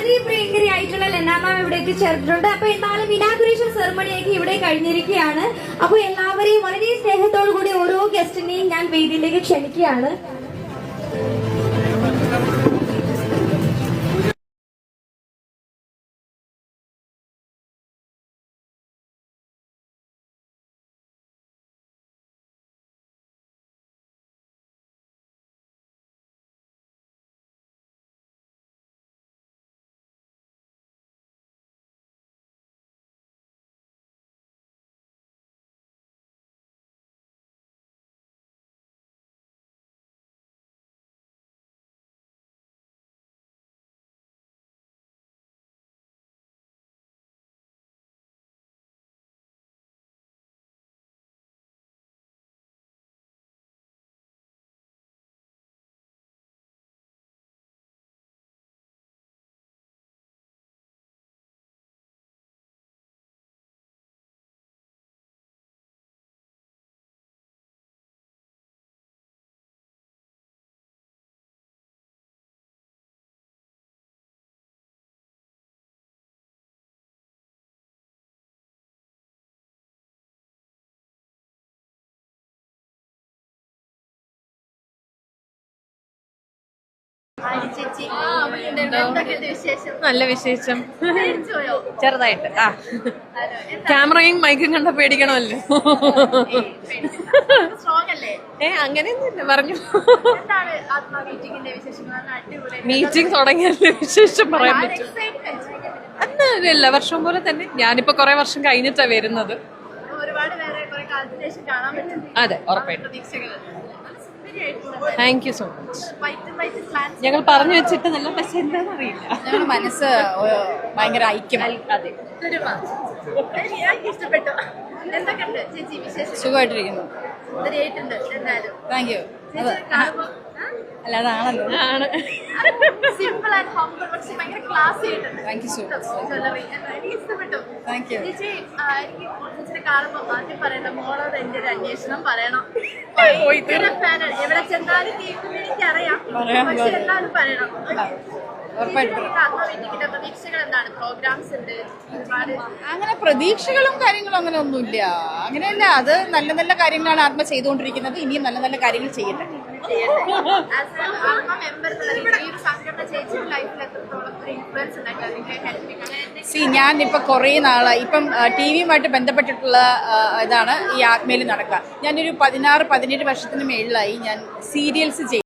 വളരെ പ്രിയങ്കരിയായിട്ടുള്ള ലെന മാം ഇവിടെ എത്തിച്ചേർന്നിട്ടുണ്ട്. അപ്പൊ എന്നാലും ഇനാഗുറേഷൻ സെറമണിയൊക്കെ ഇവിടെ കഴിഞ്ഞിരിക്കുകയാണ്. അപ്പൊ എല്ലാവരെയും വളരെ സ്നേഹത്തോടു കൂടി ഓരോ ഗസ്റ്റിനെയും ഞാൻ വേദിയിലേക്ക് ക്ഷണിക്കുകയാണ്. നല്ല വിശേഷം. ചെറുതായിട്ട് ക്യാമറയും മൈക്കും കണ്ട പേടിക്കണമല്ലോ. അങ്ങനെയൊന്നുമില്ല, പറഞ്ഞു. മീറ്റിംഗ് തുടങ്ങിയല്ലേ വിശേഷം പറയാൻ പറ്റും. അന്ന് എല്ലാ വർഷവും പോലെ തന്നെ. ഞാനിപ്പോ കുറെ വർഷം കഴിഞ്ഞിട്ടാ വരുന്നത്. അതെ, ഉറപ്പായിട്ടും. Thank you so much. ഞങ്ങൾ പറഞ്ഞു വെച്ചിട്ട് നല്ല, പക്ഷെ എന്താണെന്ന് അറിയില്ല. ഞങ്ങളുടെ മനസ്സ് ഭയങ്കര ഐക്യം. അതെ, സുഖമായിട്ടിരിക്കുന്നു. Thank you. അല്ലാതെ ആണല്ലോ. ആണ്. സിമ്പിൾ ആൻഡ് ഹംബിൾ, പക്ഷെ ഭയങ്കര ക്ലാസ് ആയിട്ടുണ്ട്. Thank you so much. ഇഷ്ടപ്പെട്ടു. Thank you. ചേച്ചി ചേച്ചിനെ കാണുമ്പോൾ ആദ്യം പറയണം, മോളോട് എന്റെ ഒരു അന്വേഷണം പറയണം. ഫാനാണ്, എവിടെ ചെന്നാലും കേൾക്കുന്ന എനിക്കറിയാം, പക്ഷെ എന്നാലും പറയണം. പ്രതീക്ഷകൾ എന്താണ്? പ്രോഗ്രാംസ് ഉണ്ട് ഒരുപാട്. അങ്ങനെ പ്രതീക്ഷകളും കാര്യങ്ങളും അങ്ങനെ ഒന്നുമില്ല. അങ്ങനെയല്ല, അത് നല്ല നല്ല കാര്യങ്ങളാണ് ആത്മ ചെയ്തുകൊണ്ടിരിക്കുന്നത്. ഇനിയും നല്ല നല്ല കാര്യങ്ങൾ ചെയ്യട്ടെ. ഞാൻ ഇപ്പൊ കുറെ നാളായി ഇപ്പം ടിവിയുമായിട്ട് ബന്ധപ്പെട്ടിട്ടുള്ള ഇതാണ് ഈ ആത്മയിൽ നടക്കുക. ഞാനൊരു 16-17 വർഷത്തിന് മേളിലായി ഞാൻ സീരിയൽസ് ചെയ്യും.